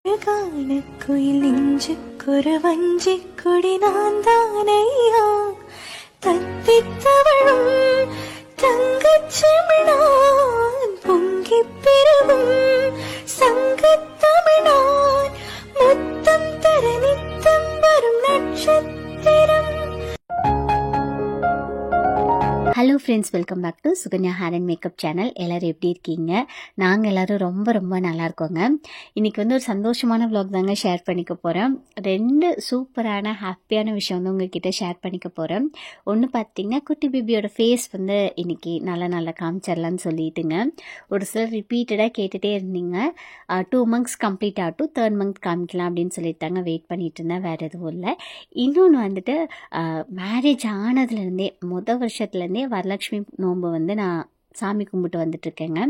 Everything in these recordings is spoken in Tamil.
காணக்குயில் நெஞ்சுக்கொரு வஞ்சிக் கொடி நான் தானையா தத்தித்தவளும் தங்கச் செமிழான் பொங்கிப் பெருகும் சங்கத்தமிழான் முத்தம் தர நித்தம் வரும் நட்சத்திரம். Hello friends, welcome back to Sukanya hair and makeup channel. எல்லோரும் எப்படி இருக்கீங்க? நாங்கள் எல்லோரும் ரொம்ப ரொம்ப நல்லா இருக்கோங்க. இன்றைக்கி ஒரு சந்தோஷமான vlog தாங்க ஷேர் பண்ணிக்க போகிறேன். 2 சூப்பரான ஹாப்பியான விஷயம் உங்ககிட்ட ஷேர் பண்ணிக்க போகிறேன். ஒன்று பார்த்தீங்கன்னா, குட்டி பேபியோட ஃபேஸ் இன்றைக்கி நல்லா காமிச்சிடலான்னு சொல்லிட்டுங்க. ஒரு சிலர் ரிப்பீட்டடாக கேட்டுகிட்டே இருந்தீங்க. 2 months கம்ப்ளீட் ஆகட்டும், 3rd month காமிக்கலாம் அப்படின்னு சொல்லிட்டாங்க. வெயிட் பண்ணிட்டு இருந்தேன், வேறு எதுவும் இல்லை. இன்னொன்று மேரேஜ் ஆனதுலேருந்தே வருஷத்துலேருந்தே வரலட்சுமி நோன்பு நான் சாமி கும்பிட்டு வந்துட்டுருக்கேங்க.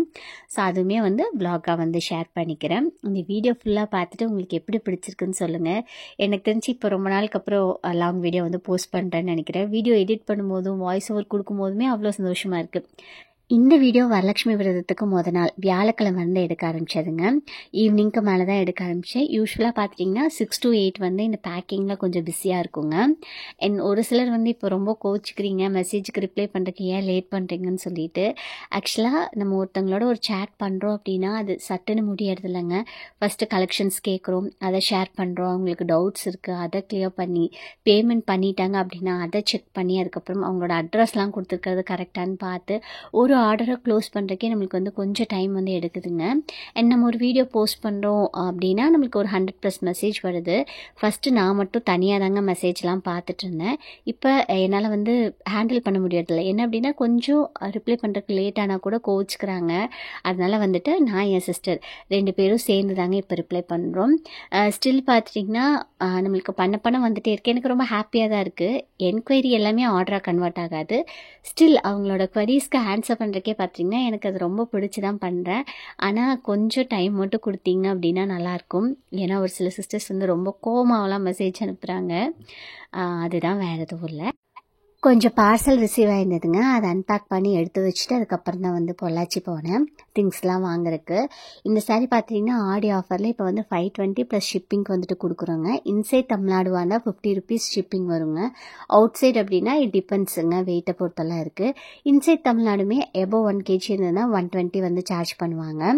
ஸோ அதுவுமே vlog-ஆ ஷேர் பண்ணிக்கிறேன். இந்த வீடியோ ஃபுல்லாக பார்த்துட்டு உங்களுக்கு எப்படி பிடிச்சிருக்குன்னு சொல்லுங்கள். எனக்கு தெரிஞ்சு இப்போ ரொம்ப நாளுக்கு அப்புறம் லாங் வீடியோ போஸ்ட் பண்ணுறேன்னு நினைக்கிறேன். வீடியோ எடிட் பண்ணும்போதும் வாய்ஸ் ஓவர் கொடுக்கும்போதுமே அவ்வளோ சந்தோஷமாக இருக்குது. இந்த வீடியோ வரலட்சுமி விரதத்துக்கு நாள் வியாழக்கிழமை எடுக்க ஆரம்பிச்சதுங்க. ஈவினிங்க்கு மேலே தான் எடுக்க ஆரம்பித்தேன். யூஸ்வலாக பார்த்துட்டிங்கன்னா 6 to 8 இந்த பேக்கிங்கில் கொஞ்சம் பிஸியாக இருக்குங்க. அண்ட் ஒரு சிலர் இப்போ ரொம்ப கோச்சிக்கிறீங்க, மெசேஜுக்கு ரிப்ளை பண்ணுறதுக்கு ஏன் லேட் பண்ணுறீங்கன்னு சொல்லிட்டு. ஆக்சுவலாக நம்ம ஒருத்தங்களோட ஒரு சேட் பண்ணுறோம் அப்படின்னா அது சட்டுன்னு முடியறது இல்லைங்க. ஃபஸ்ட்டு கலெக்ஷன்ஸ் கேட்குறோம், அதை ஷேர் பண்ணுறோம். அவங்களுக்கு டவுட்ஸ் இருக்குது, அதை கிளியர் பண்ணி பேமெண்ட் பண்ணிட்டாங்க அப்படின்னா அதை செக் பண்ணி அதுக்கப்புறம் அவங்களோட அட்ரஸ்லாம் கொடுத்துருக்கிறது கரெக்டானு பார்த்து ஒரு ஆர்டரை க்ளோஸ் பண்ணுறக்கே நம்மளுக்கு கொஞ்சம் டைம் எடுக்குதுங்க. அண்ட் நம்ம ஒரு வீடியோ போஸ்ட் பண்ணுறோம் அப்படின்னா நம்மளுக்கு ஒரு 100+ மெசேஜ் வருது. ஃபஸ்ட்டு நான் மட்டும் தனியாக தாங்க மெசேஜ்லாம் பார்த்துட்டு இருந்தேன். இப்போ என்னால் ஹேண்டில் பண்ண முடியறதில்ல. என்ன அப்படின்னா கொஞ்சம் ரிப்ளை பண்ணுறதுக்கு லேட் ஆனால் கூட கோவிச்சுக்கிறாங்க. அதனால் நான் என் சிஸ்டர் 2 பேரும் சேர்ந்து தாங்க இப்போ ரிப்ளை பண்ணுறோம். ஸ்டில் பார்த்துட்டிங்கன்னா நம்மளுக்கு பண்ண வந்துகிட்டே இருக்குது. எனக்கு ரொம்ப ஹாப்பியாக தான் இருக்குது. என்கொயரி எல்லாமே ஆர்டராக கன்வெர்ட் ஆகாது. ஸ்டில் அவங்களோட குவரிஸ்க்கு ஆன்சர் பண்ணுறக்கே பார்த்திங்கன்னா எனக்கு அது ரொம்ப பிடிச்சி தான் பண்ணுறேன். ஆனால் கொஞ்சம் டைம் மட்டும் கொடுத்தீங்க அப்படின்னா நல்லாயிருக்கும். ஏன்னா ஒரு சில சிஸ்டர்ஸ் ரொம்ப கோவமாகலாம் மெசேஜ் அனுப்புகிறாங்க. அதுதான் வேறு எதுவும் இல்லை. கொஞ்சம் பார்சல் ரிசீவ் ஆகிருந்ததுங்க. அதை அன்பேக் பண்ணி எடுத்து வச்சுட்டு அதுக்கப்புறம் தான் பொள்ளாச்சி போனேன் திங்ஸ்லாம் வாங்குறதுக்கு. இந்த சாரீ பார்த்தீங்கன்னா ஆடி ஆஃபரில் இப்போ 520 + ஷிப்பிங்க்கு கொடுக்குறோங்க. இன்சைட் தமிழ்நாடு வாங்கினா 50 rupees ஷிப்பிங் வருங்க. அவுட் சைட் அப்படின்னா இட் டிபெண்ட்ஸுங்க, வெயிட்டை பொறுத்தெல்லாம் இருக்குது. இன்சைட் தமிழ்நாடுமே எபோவ் 1 kg இருந்ததுன்னா 120 சார்ஜ் பண்ணுவாங்க.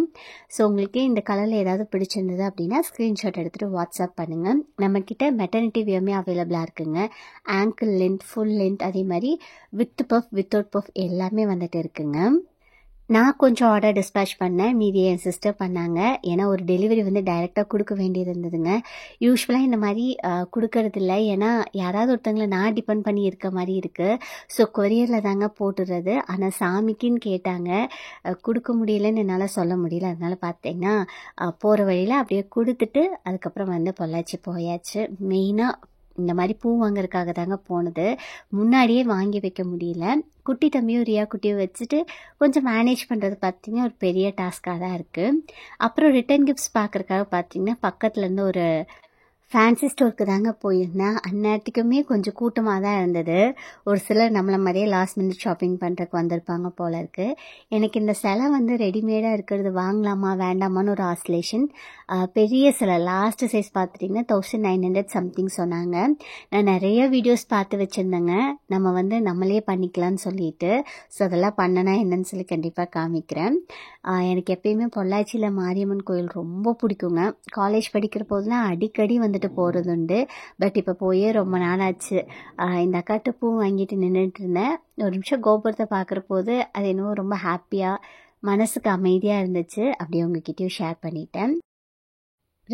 ஸோ உங்களுக்கு இந்த கலரில் ஏதாவது பிடிச்சிருந்தது அப்படின்னா ஸ்க்ரீன்ஷாட் எடுத்துகிட்டு வாட்ஸ்அப் பண்ணுங்கள். நம்மக்கிட்ட மெட்டர்னிட்டி வியமே அவைலபிளாக இருக்குங்க. ஆங்கிள் லென்த், ஃபுல் லென்த், அதே மாதிரி வித் பஃப் வித்தவுட் பஃப் எல்லாமே இருக்குங்க. நான் கொஞ்சம் ஆர்டர் டிஸ்பேச் பண்ணேன், மீதி என் சிஸ்டர் பண்ணாங்க. ஏன்னா ஒரு டெலிவரி டைரெக்டாக கொடுக்க வேண்டியது இருந்ததுங்க. யூஸ்வலாக இந்த மாதிரி கொடுக்கறதில்ல. ஏன்னா யாராவது ஒருத்தங்களை நான் டிபெண்ட் பண்ணி இருக்க மாதிரி இருக்குது. ஸோ கொரியரில் தாங்க போட்டுடுறது. ஆனால் சாமிக்குன்னு கேட்டாங்க, கொடுக்க முடியலன்னு என்னால் சொல்ல முடியல. அதனால் பார்த்தீங்கன்னா போகிற வழியில் அப்படியே கொடுத்துட்டு அதுக்கப்புறம் பொள்ளாச்சி போயாச்சு. மெயினாக இந்த மாதிரி பூ வாங்குறதுக்காக தாங்க போனது. முன்னாடியே வாங்கி வைக்க முடியல. குட்டி தம்பியும் ரியா குட்டியும் வச்சுட்டு கொஞ்சம் மேனேஜ் பண்ணுறது பார்த்திங்கன்னா ஒரு பெரிய டாஸ்காக தான் இருக்குது. அப்புறம் ரிட்டன் கிஃப்ட்ஸ் பார்க்குறதுக்காக பார்த்திங்கன்னா பக்கத்துலேருந்து ஒரு ஃபேன்சி ஸ்டோருக்கு தாங்க போயிருந்தேன். அந்நேரத்துக்குமே கொஞ்சம் கூட்டமாக தான் இருந்தது. ஒரு சிலர் நம்மளை மாதிரியே லாஸ்ட் மினிட் ஷாப்பிங் பண்ணுறதுக்கு வந்திருப்பாங்க போல இருக்குது. எனக்கு இந்த சிலை ரெடிமேடாக இருக்கிறது வாங்கலாமா வேண்டாமான்னு ஒரு ஆஸ்லேஷன். பெரிய சிலை லாஸ்ட் சைஸ் பார்த்துட்டிங்கன்னா 1900 சம்திங் சொன்னாங்க. நான் நிறைய வீடியோஸ் பார்த்து வச்சுருந்தேங்க. நம்ம நம்மளே பண்ணிக்கலான்னு சொல்லிட்டு. ஸோ அதெல்லாம் பண்ணனா என்னன்னு சொல்லி கண்டிப்பாக காமிக்கிறேன். எனக்கு எப்பயுமே பொள்ளாச்சியில் மாரியம்மன் கோயில் ரொம்ப பிடிக்குங்க. காலேஜ் படிக்கிற போதெல்லாம் அடிக்கடி போகிறது உண்டு. பட் இப்போ போயே ரொம்ப நாளாச்சு. இந்த அக்காட்ட பூ வாங்கிட்டு நின்றுட்டு இருந்தேன். ஒரு நிமிஷம் கோபுரத்தை பார்க்குற போது அது என்னவோ ரொம்ப ஹாப்பியாக மனசுக்கு அமைதியாக இருந்துச்சு. அப்படியே உங்ககிட்டயும் ஷேர் பண்ணிட்டேன்.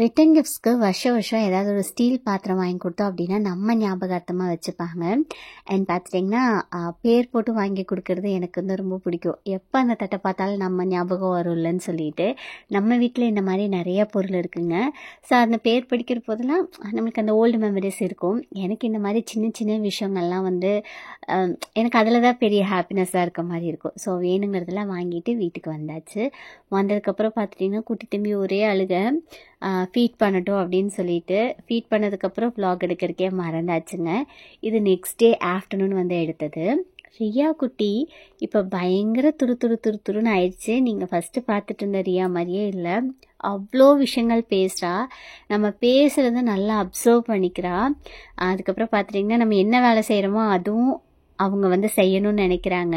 ரிட்டன் கிஃப்ட்ஸ்க்கு வருஷம் ஏதாவது ஒரு ஸ்டீல் பாத்திரம் வாங்கி கொடுத்தோம் அப்படின்னா நம்ம ஞாபகார்த்தமாக வச்சுப்பாங்க. அண்ட் பார்த்துட்டிங்கன்னா பேர் போட்டு வாங்கி கொடுக்கறது எனக்கு ரொம்ப பிடிக்கும். எப்போ அந்த தட்டை பார்த்தாலும் நம்ம ஞாபகம் வரும் இல்லைன்னு சொல்லிட்டு நம்ம வீட்டில் இந்த மாதிரி நிறைய பொருள் இருக்குங்க. ஸோ அந்த பேர் படிக்கிற போதெல்லாம் நம்மளுக்கு அந்த ஓல்டு மெமரிஸ் இருக்கும். எனக்கு இந்த மாதிரி சின்ன சின்ன விஷயங்கள்லாம் எனக்கு அதில் தான் பெரிய ஹாப்பினஸ்ஸாக இருக்க மாதிரி இருக்கும். ஸோ வேணுங்கிறதெல்லாம் வாங்கிட்டு வீட்டுக்கு வந்தாச்சு. வந்ததுக்கப்புறம் பார்த்துட்டிங்கன்னா குட்டி தம்பி ஒரே அழுக. ஃபீட் பண்ணட்டும் அப்படின்னு சொல்லிட்டு ஃபீட் பண்ணதுக்கப்புறம் vlog எடுக்கிறதுக்கே மறந்தாச்சுங்க. இது நெக்ஸ்ட் டே ஆஃப்டர்நூன் எடுத்தது. ரியா குட்டி இப்போ பயங்கர துருன்னு ஆயிடுச்சு. நீங்கள் ஃபஸ்ட்டு பார்த்துட்டு இருந்த ரியா மாதிரியே இல்லை, அவ்வளோ விஷயங்கள் பேசுகிறா. நம்ம பேசுகிறத நல்லா அப்சர்வ் பண்ணிக்கிறா. அதுக்கப்புறம் பார்த்துட்டிங்கன்னா நம்ம என்ன வேலை செய்கிறோமோ அதுவும் அவங்க வந்து செய்யணும்னு நினைக்கிறாங்க.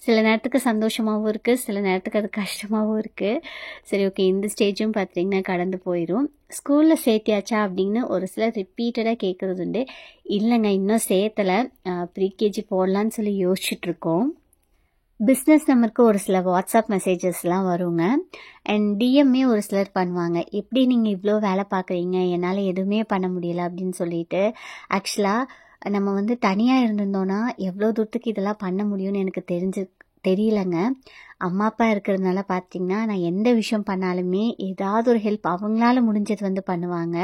சில நேரத்துக்கு சந்தோஷமாகவும் இருக்குது, சில நேரத்துக்கு அது கஷ்டமாகவும் இருக்குது. சரி ஓகே, இந்த ஸ்டேஜும் பார்த்திங்கன்னா கடந்து போயிடும். ஸ்கூலில் சேர்த்தியாச்சா அப்படின்னு ஒரு சிலர் ரிப்பீட்டடாக கேட்குறது உண்டு. இல்லைங்க, இன்னும் சேர்த்தலை, ப்ரீகேஜி போடலான்னு சொல்லி யோசிச்சுட்ருக்கோம். பிஸ்னஸ் நம்பருக்கு ஒரு சில வாட்ஸ்அப் மெசேஜஸ்லாம் வருங்க. அண்ட் டிஎம்ஏ ஒரு சிலர் பண்ணுவாங்க. எப்படி நீங்கள் இவ்வளோ வேலை பார்க்குறீங்க, என்னால் எதுவுமே பண்ண முடியல அப்படின்னு சொல்லிட்டு. ஆக்சுவலாக நம்ம வந்து தனியாக இருந்திருந்தோன்னா எவ்வளோ தூரத்துக்கு இதெல்லாம் பண்ண முடியும்னு எனக்கு தெரியலங்க. அம்மா அப்பா இருக்கிறதுனால பார்த்திங்கன்னா நான் எந்த விஷயம் பண்ணாலுமே ஏதாவது ஒரு ஹெல்ப் அவங்களால முடிஞ்சது வந்து பண்ணுவாங்க.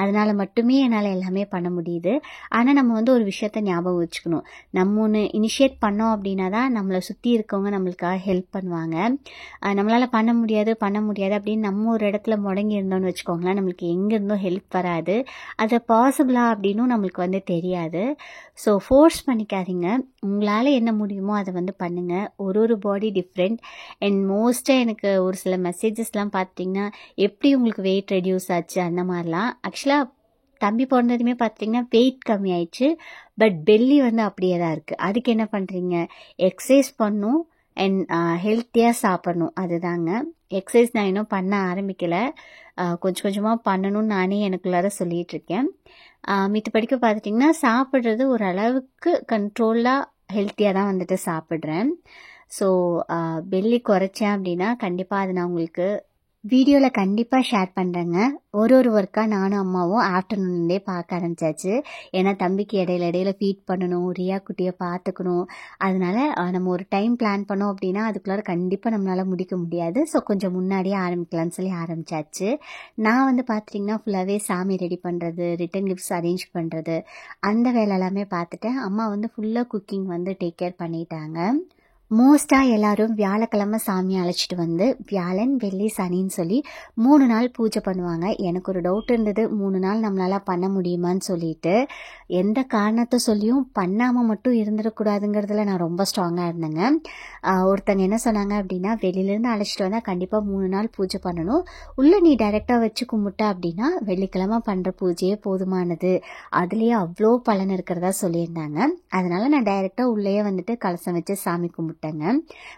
அதனால் மட்டுமே என்னால் எல்லாமே பண்ண முடியுது. ஆனால் நம்ம வந்து ஒரு விஷயத்த ஞாபகம் வச்சுக்கணும். நம்ம ஒன்று இனிஷியேட் பண்ணோம் அப்படின்னா தான் நம்மளை சுற்றி இருக்கவங்க நம்மளுக்காக ஹெல்ப் பண்ணுவாங்க. நம்மளால் பண்ண முடியாது அப்படின்னு நம்ம ஒரு இடத்துல முடங்கி இருந்தோம்னு வச்சுக்கோங்களேன், நம்மளுக்கு எங்கேருந்தோ ஹெல்ப் வராது. அது பாசிபிளா அப்படின்னும் நம்மளுக்கு வந்து தெரியாது. ஸோ ஃபோர்ஸ் பண்ணிக்காதீங்க. உங்களால் என்ன முடியுமோ அதை வந்து பண்ணுங்கள். ஒரு பாடி டிஃப்ரெண்ட். அண்ட் மோஸ்ட்டாக எனக்கு ஒரு சில மெசேஜஸ்லாம் பார்த்திங்கன்னா எப்படி உங்களுக்கு வெயிட் ரெடியூஸ் ஆச்சு அந்த மாதிரிலாம். ஆக்சுவலாக தம்பி பிறந்ததுமே பார்த்திங்கன்னா வெயிட் கம்மி ஆயிடுச்சு, பட் பெல்லி வந்து அப்படியே தான் இருக்குது. அதுக்கு என்ன பண்ணுறீங்க, எக்ஸசைஸ் பண்ணணும் அண்ட் ஹெல்த்தியாக சாப்பிடணும். அதுதாங்க. எக்ஸசைஸ் நான் இன்னும் பண்ண ஆரம்பிக்கலை, கொஞ்சம் கொஞ்சமாக பண்ணணும்னு நானே எனக்குள்ளார சொல்லிகிட்ருக்கேன். மித்தபடிக்க பார்த்துட்டிங்கன்னா சாப்பிட்றது ஓரளவுக்கு கண்ட்ரோலாக ஹெல்த்தியாக தான் வந்துட்டு சாப்பிட்றேன். ஸோ பெல்லி குறைச்சேன் அப்படின்னா கண்டிப்பாக அது நான் உங்களுக்கு வீடியோவில் கண்டிப்பாக ஷேர் பண்ணுறேங்க. ஒரு ஒர்க்காக நானும் அம்மாவும் ஆஃப்டர்நூன்லேருந்தே பார்க்க ஆரம்பித்தாச்சு. ஏன்னா தம்பிக்கு இடையில ஃபீட் பண்ணணும், ரியா குட்டியை பார்த்துக்கணும். அதனால நம்ம ஒரு டைம் பிளான் பண்ணோம் அப்படின்னா அதுக்குள்ளார கண்டிப்பாக நம்மளால் முடிக்க முடியாது. ஸோ கொஞ்சம் முன்னாடியே ஆரம்பிக்கலாம்னு சொல்லி ஆரம்பித்தாச்சு. நான் வந்து பார்த்துட்டிங்கன்னா ஃபுல்லாகவே சாமி ரெடி பண்ணுறது, ரிட்டன் கிஃப்ட்ஸ் அரேஞ்ச் பண்ணுறது, அந்த வேலை எல்லாமே பார்த்துட்டேன். அம்மா வந்து ஃபுல்லாக குக்கிங் வந்து டேக் கேர் பண்ணிட்டாங்க. மோஸ்ட்டாக எல்லோரும் வியாழக்கிழமை சாமியை அழைச்சிட்டு வந்து வியாழன் வெள்ளி சனின்னு சொல்லி 3 நாள் பூஜை பண்ணுவாங்க. எனக்கு ஒரு டவுட் இருந்தது, 3 நாள் நம்மளால் பண்ண முடியுமான்னு சொல்லிட்டு. எந்த காரணத்தை சொல்லியும் பண்ணாமல் மட்டும் இருந்துடக்கூடாதுங்கிறதுல நான் ரொம்ப ஸ்ட்ராங்காக இருந்தேங்க. ஒருத்தங்க என்ன சொன்னாங்க அப்படின்னா, வெளியிலேருந்து அழைச்சிட்டு வந்தால் கண்டிப்பாக 3 நாள் பூஜை பண்ணணும், உள்ளே நீ டைரெக்டாக வச்சு கும்பிட்டா அப்படின்னா வெள்ளிக்கிழமை பண்ணுற பூஜையே போதுமானது, அதுலேயே அவ்வளோ பலன் இருக்கிறதா சொல்லியிருந்தாங்க. அதனால் நான் டைரெக்டாக உள்ளேயே வந்துட்டு கலசம் வச்சு சாமி கும்பிட்டேங்க.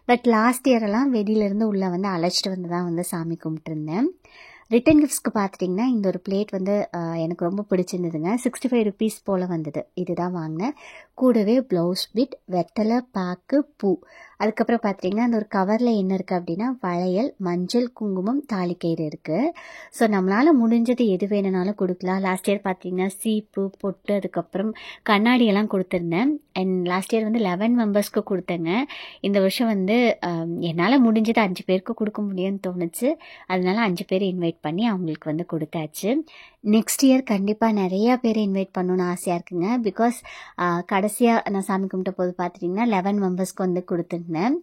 பட் லாஸ்ட் இயரெல்லாம் வெளியிலேருந்து உள்ளே வந்து அழைச்சிட்டு வந்து தான் வந்து சாமி கும்பிட்டுருந்தேன். ரிட்டன் கிஃப்ட்ஸ்க்கு பார்த்துட்டிங்கன்னா இந்த ஒரு பிளேட் வந்து எனக்கு ரொம்ப பிடிச்சிருந்ததுங்க. 65 rupees போல் வந்தது. இதுதான் வாங்கினேன். கூடவே ப்ளவுஸ் பிட், வெத்தலை பாக்கு, பூ. அதுக்கப்புறம் பார்த்திங்கன்னா அந்த ஒரு கவரில் என்ன இருக்குது அப்படின்னா வளையல், மஞ்சள், குங்குமம், தாலிக்கயிறு இருக்குது. ஸோ நம்மளால் முடிஞ்சது எது வேணுனாலும் கொடுக்கலாம். லாஸ்ட் இயர் பார்த்திங்கன்னா சீப்பு, பொட்டு, அதுக்கப்புறம் கண்ணாடியெல்லாம் கொடுத்துருந்தேன். அண்ட் லாஸ்ட் இயர் வந்து 11 மெம்பர்ஸ்க்கு கொடுத்தேங்க. இந்த வருஷம் வந்து என்னால் முடிஞ்சது 5 பேருக்கு கொடுக்க முடியும்னு தோணுச்சு. அதனால 5 பேர் இன்வைட் பண்ணி அவங்களுக்கு வந்து கொடுத்தாச்சு. நெக்ஸ்ட் இயர் கண்டிப்பாக நிறையா பேர் இன்வைட் பண்ணணுன்னு ஆசையாக இருக்குங்க. பிகாஸ் கடைசியாக நான் சாமி கும்பிட்ட போது பார்த்துட்டிங்கன்னா 11 மெம்பர்ஸ்க்கு வந்து கொடுத்துருந்தேன்.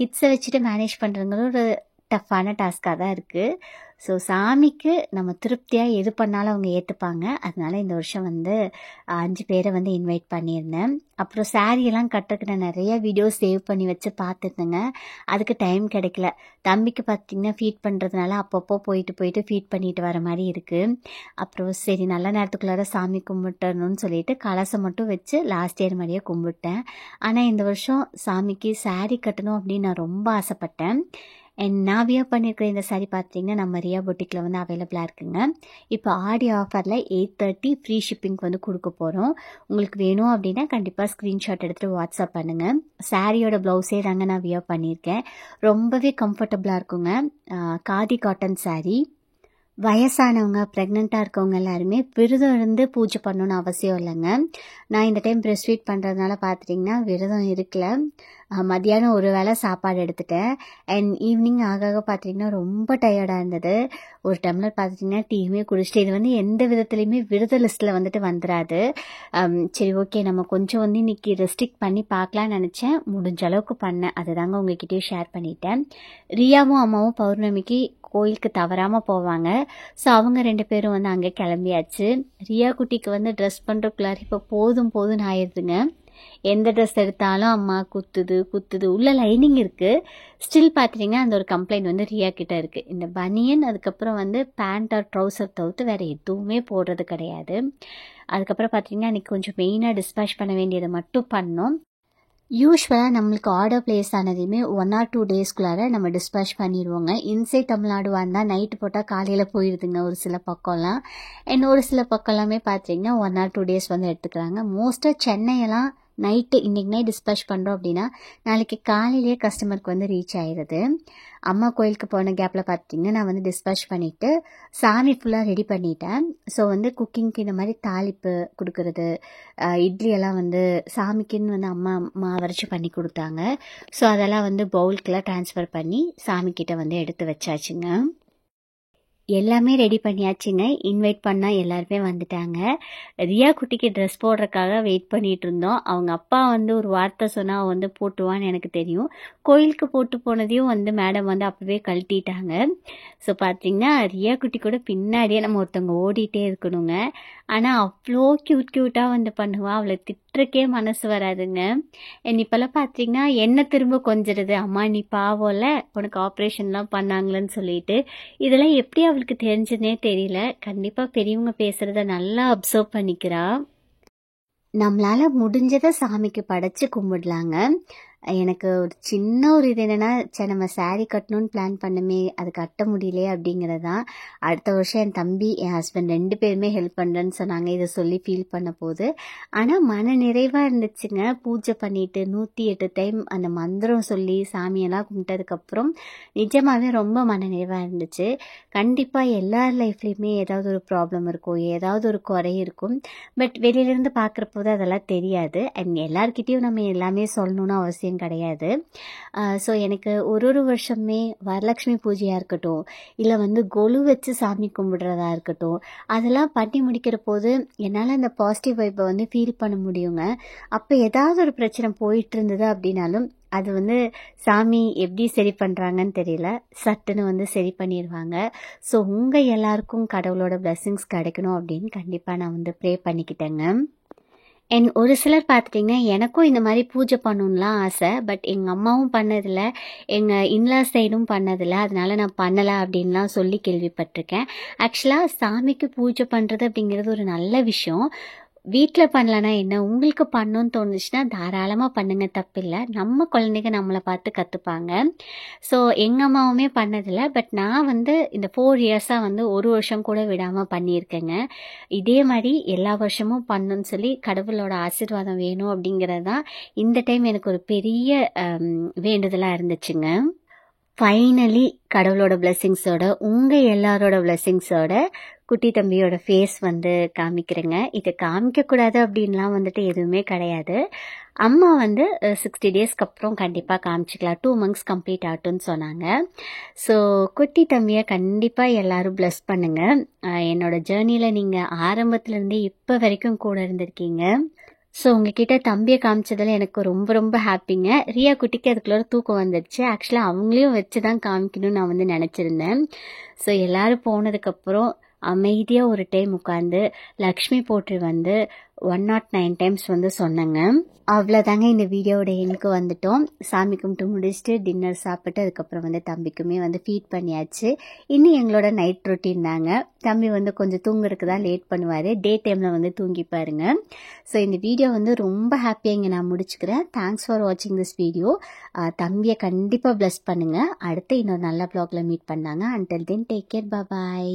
கிட்ஸை வச்சுட்டு மேனேஜ் பண்ணுறதுங்கிறது ஒரு டஃப்பான டாஸ்காக தான் இருக்குது. ஸோ சாமிக்கு நம்ம திருப்தியாக எது பண்ணாலும் அவங்க ஏற்றுப்பாங்க. அதனால இந்த வருஷம் வந்து 5 பேரை வந்து இன்வைட் பண்ணியிருந்தேன். அப்புறம் சாரியெல்லாம் கட்டுறதுக்கு நிறைய வீடியோஸ் சேவ் பண்ணி வச்சு பார்த்துருந்தேங்க. அதுக்கு டைம் கிடைக்கல. தம்பிக்கு பார்த்திங்கன்னா ஃபீட் பண்ணுறதுனால அப்பப்போ போயிட்டு ஃபீட் பண்ணிட்டு வர மாதிரி இருக்குது. அப்புறம் சரி நல்ல நேரத்துக்குள்ளார சாமி கும்பிட்டணும்னு சொல்லிட்டு கலசம் மட்டும் வச்சு லாஸ்ட் இயர் மாதிரியே கும்பிட்டேன். ஆனால் இந்த வருஷம் சாமிக்கு சாரீ கட்டணும் அப்படின்னு நான் ரொம்ப ஆசைப்பட்டேன். அண்ட் நான் வியர் பண்ணியிருக்கிற இந்த சாரீ பார்த்திங்கன்னா நம்ம ரியா பொட்டிக்கில் வந்து அவைலபிளாக இருக்குங்க. இப்போ ஆடி ஆஃபரில் 830 ஃப்ரீ ஷிப்பிங்க்கு வந்து கொடுக்க போகிறோம். உங்களுக்கு வேணும் அப்படின்னா கண்டிப்பாக ஸ்க்ரீன்ஷாட் எடுத்துகிட்டு வாட்ஸ்அப் பண்ணுங்கள். சாரியோட ப்ளவுஸே தாங்க நான் வியர் பண்ணியிருக்கேன். ரொம்பவே கம்ஃபர்டபுளாக இருக்குங்க. காதி காட்டன் சாரீ. வயசானவங்க, ப்ரெக்னெண்ட்டாக இருக்கவங்க எல்லாருமே விரதம் இருந்து பூஜை பண்ணணுன்னு அவசியம் இல்லைங்க. நான் இந்த டைம் பிரஸ்ட் ஃபீட் பண்ணுறதுனால பார்த்துட்டிங்கன்னா விரதம் இருக்கல. மத்தியானம் ஒரு வேளை சாப்பாடு எடுத்துட்டேன். அண்ட் ஈவினிங் ஆக பார்த்திங்கன்னா ரொம்ப டயர்டாக இருந்தது. ஒரு டம்ளர் பார்த்துட்டிங்கன்னா டீயுமே குடிச்சிட்டு, இது வந்து எந்த விதத்துலையுமே விரத லிஸ்ட்டில் வந்துட்டு வந்துடாது. சரி ஓகே, நம்ம கொஞ்சம் வந்து இன்றைக்கி ரெஸ்ட்ரிக்ட் பண்ணி பார்க்கலான்னு நினச்சேன். முடிஞ்ச அளவுக்கு பண்ணேன். அதுதாங்க உங்ககிட்டயும் ஷேர் பண்ணிட்டேன். ரியாவும் அம்மாவும் பௌர்ணமிக்கு கோயிலுக்கு தவறாமல் போவாங்க. ஸோ அவங்க 2 பேரும் வந்து அங்கே கிளம்பியாச்சு. ரியா குட்டிக்கு வந்து ட்ரெஸ் பண்ணுறக்குள்ளார இப்போ போதும்னு ஆயிடுதுங்க. எந்த ட்ரெஸ் எடுத்தாலும் அம்மா குத்துது உள்ள லைனிங் இருக்குது. ஸ்டில் பார்த்தீங்கன்னா அந்த ஒரு கம்ப்ளைண்ட் வந்து ரியா கிட்ட இருக்குது. இந்த பனியன் அதுக்கப்புறம் வந்து பேண்ட் ஆர் ட்ரௌசர் தவிர்த்து வேறு எதுவுமே போடுறது கிடையாது. அதுக்கப்புறம் பார்த்தீங்கன்னா அன்றைக்கி கொஞ்சம் மெயினாக டிஸ்பேச் பண்ண வேண்டியதை மட்டும் பண்ணோம். யூஸ்வலாக நம்மளுக்கு ஆர்டர் பிளேஸ் ஆனதையுமே 1 or 2 டேஸ்க்குள்ளார நம்ம டிஸ்பேச் பண்ணிடுவோங்க. இன்சைட் தமிழ்நாடு வந்தால் நைட்டு போட்டால் காலையில் போயிடுதுங்க ஒரு சில பக்கம்லாம். அண்ட் ஒரு சில பக்கம்லாமே பார்த்தீங்கன்னா 1 or 2 டேஸ் வந்து எடுத்துக்கிறாங்க. மோஸ்ட்டாக சென்னையெல்லாம் நைட்டு இன்றைக்கி நைட் டிஸ்பேச் பண்ணுறோம் அப்படின்னா நாளைக்கு காலையிலேயே கஸ்டமருக்கு வந்து ரீச் ஆயிடுது. அம்மா கோயிலுக்கு போன கேப்பில் பார்த்தீங்கன்னா நான் வந்து டிஸ்பேச் பண்ணிவிட்டு சாமி ஃபுல்லாக ரெடி பண்ணிட்டேன். ஸோ வந்து குக்கிங்க்கு இந்த மாதிரி தாளிப்பு கொடுக்குறது, இட்லியெல்லாம் வந்து சாமிக்குன்னு வந்து அம்மா மாவரைச்சி பண்ணி கொடுத்தாங்க. ஸோ அதெல்லாம் வந்து பவுலுக்கெல்லாம் ட்ரான்ஸ்ஃபர் பண்ணி சாமிக்கிட்ட வந்து எடுத்து வச்சாச்சுங்க. எல்லாமே ரெடி பண்ணியாச்சுங்க. இன்வைட் பண்ணால் எல்லாருமே வந்துட்டாங்க. ரியா குட்டிக்கு ட்ரெஸ் போடுறதுக்காக வெயிட் பண்ணிகிட்டு இருந்தோம். அவங்க அப்பா வந்து ஒரு வார்த்தை சொன்னால் அவள் வந்து போட்டுவான்னு எனக்கு தெரியும். கோயிலுக்கு போட்டு போனதையும் வந்து மேடம் வந்து அப்போவே கழட்டிட்டாங்க. ஸோ பார்த்தீங்கன்னா ரியா குட்டி கூட பின்னாடியே நம்ம ஒருத்தவங்க ஓடிட்டே இருக்கணுங்க. ஆனால் அவ்வளோ க்யூட்டாக வந்து பண்ணுவாள். அவளை திட்டுறக்கே மனசு வராதுங்க. இப்போல்லாம் பார்த்தீங்கன்னா என்ன திரும்ப கொஞ்சிறது, அம்மா நீ பாவம்ல உனக்கு ஆப்ரேஷன்லாம் பண்ணாங்களேன்னு சொல்லிட்டு. இதெல்லாம் எப்படி அவளுக்கு தெரிஞ்சதுனே தெரியல. கண்டிப்பாக பெரியவங்க பேசுகிறத நல்லா அப்சர்வ் பண்ணிக்கிறா. நம்மளால் முடிஞ்சதை சாமிக்கு படைச்சு கும்பிடலாங்க. எனக்கு ஒரு சின்ன ஒரு இது என்னென்னா, சரி நம்ம சாரீ கட்டணும்னு பிளான் பண்ணுமே, அது கட்ட முடியலையே அப்படிங்கிறது தான். அடுத்த வருஷம் என் தம்பி என் ஹஸ்பண்ட் 2 பேருமே ஹெல்ப் பண்ணுறேன்னு சொன்னாங்க இதை சொல்லி ஃபீல் பண்ண போது. ஆனால் மன நிறைவாக இருந்துச்சுங்க. பூஜை பண்ணிவிட்டு 108 டைம் அந்த மந்திரம் சொல்லி சாமியெல்லாம் கும்பிட்டதுக்கப்புறம் நிஜமாகவே ரொம்ப மன நிறைவாக இருந்துச்சு. கண்டிப்பாக எல்லார் லைஃப்லேயுமே ஏதாவது ஒரு ப்ராப்ளம் இருக்கும், ஏதாவது ஒரு குறை இருக்கும். பட் வெளியிலேருந்து பார்க்குற போது அதெல்லாம் தெரியாது. அண்ட் எல்லார்கிட்டையும் நம்ம எல்லாமே சொல்லணும்னு அவசியம் கிடையாது. ஸோ எனக்கு ஒரு வருஷமே வரலட்சுமி பூஜையாக இருக்கட்டும், இல்லை வந்து கொலு வச்சு சாமி கும்பிடுறதா இருக்கட்டும், அதெல்லாம் பண்ணி முடிக்கிற போது என்னால் அந்த பாசிட்டிவ் வைப்பை வந்து ஃபீல் பண்ண முடியுங்க. அப்போ ஏதாவது ஒரு பிரச்சனை போயிட்டு இருந்தது அப்படின்னாலும் அது வந்து சாமி எப்படி சரி பண்ணுறாங்கன்னு தெரியல, சட்டுன்னு வந்து சரி பண்ணிடுவாங்க. ஸோ உங்கள் எல்லாருக்கும் கடவுளோட பிளெஸ்ஸிங்ஸ் கிடைக்கணும் அப்படின்னு கண்டிப்பாக நான் வந்து ப்ரே பண்ணிக்கிட்டேங்க. அண்ட் ஒரு சிலர் பார்த்துட்டிங்கன்னா எனக்கும் இந்த மாதிரி பூஜை பண்ணணும்லாம் ஆசை. பட் எங்கள் அம்மாவும் பண்ணதில்லை, எங்கள் இன்லாஸ் சைடும் பண்ணதில்லை. அதனால நான் பண்ணலை அப்படின்லாம் சொல்லி கேள்விப்பட்டிருக்கேன். ஆக்சுவலாக சாமிக்கு பூஜை பண்ணுறது அப்படிங்கிறது ஒரு நல்ல விஷயம். வீட்டில் பண்ணலன்னா என்ன, உங்களுக்கு பண்ணணும்னு தோணுச்சுன்னா தாராளமாக பண்ணுங்க, தப்பில்லை. நம்ம குழந்தைங்க நம்மளை பார்த்து கற்றுப்பாங்க. ஸோ எங்கள் அம்மாவுமே பண்ணதில்லை. பட் நான் வந்து இந்த 4 இயர்ஸாக வந்து ஒரு வருஷம் கூட விடாமல் பண்ணியிருக்கேங்க. இதே மாதிரி எல்லா வருஷமும் பண்ணணும்னு சொல்லி கடவுளோட ஆசீர்வாதம் வேணும் அப்படிங்கிறது தான் இந்த டைம் எனக்கு ஒரு பெரிய வேண்டுதலாக இருந்துச்சுங்க. ஃபைனலி கடவுளோட பிளெஸ்ஸிங்ஸோட உங்கள் எல்லாரோட பிளெஸ்ஸிங்ஸோட குட்டி தம்பியோட ஃபேஸ் வந்து காமிக்கிறேங்க. இதை காமிக்கக்கூடாது அப்படின்லாம் வந்துட்டு எதுவுமே கிடையாது. அம்மா வந்து 60 டேஸ்க்கு அப்புறம் கண்டிப்பாக காமிச்சிக்கலாம், 2 months கம்ப்ளீட் ஆகட்டும்னு சொன்னாங்க. ஸோ குட்டி தம்பியை கண்டிப்பாக எல்லோரும் ப்ளஸ் பண்ணுங்கள். என்னோட ஜேர்னியில் நீங்கள் ஆரம்பத்துலேருந்தே இப்போ வரைக்கும் கூட இருந்திருக்கீங்க. ஸோ உங்ககிட்ட தம்பியை காமிச்சதில் எனக்கு ரொம்ப ஹாப்பிங்க. ரியா குட்டிக்கு அதுக்குள்ளே தூக்கம் வந்துடுச்சு. ஆக்சுவலாக அவங்களையும் வச்சு தான் காமிக்கணும்னு நான் வந்து நினச்சிருந்தேன். ஸோ எல்லோரும் போனதுக்கப்புறம் அமைதியாக ஒரு டைம் உட்காந்து லக்ஷ்மி போற்றி வந்து 109 டைம்ஸ் வந்து சொன்னேங்க. அவ்வளோதாங்க, இந்த வீடியோவோட எண்ணுக்கு வந்துட்டோம். சாமி கும்பிட்டு முடிச்சுட்டு டின்னர் சாப்பிட்டு அதுக்கப்புறம் வந்து தம்பிக்குமே வந்து ஃபீட் பண்ணியாச்சு. இன்னும் எங்களோட நைட் ரொட்டீன் தாங்க. தம்பி வந்து கொஞ்சம் தூங்குறதுக்கு தான் லேட் பண்ணுவார், டே டைமில் வந்து தூங்கிப்பாருங்க. ஸோ இந்த வீடியோ வந்து ரொம்ப ஹாப்பியாக இங்கே நான் முடிச்சுக்கிறேன். தேங்க்ஸ் ஃபார் வாட்சிங் திஸ் வீடியோ. தம்பியை கண்டிப்பாக ப்ளஸ் பண்ணுங்கள். அடுத்து இன்னொரு நல்ல வ்ளாகில் மீட் பண்ணாங்க. அன்டில் தென் டேக் கேர், பாய்.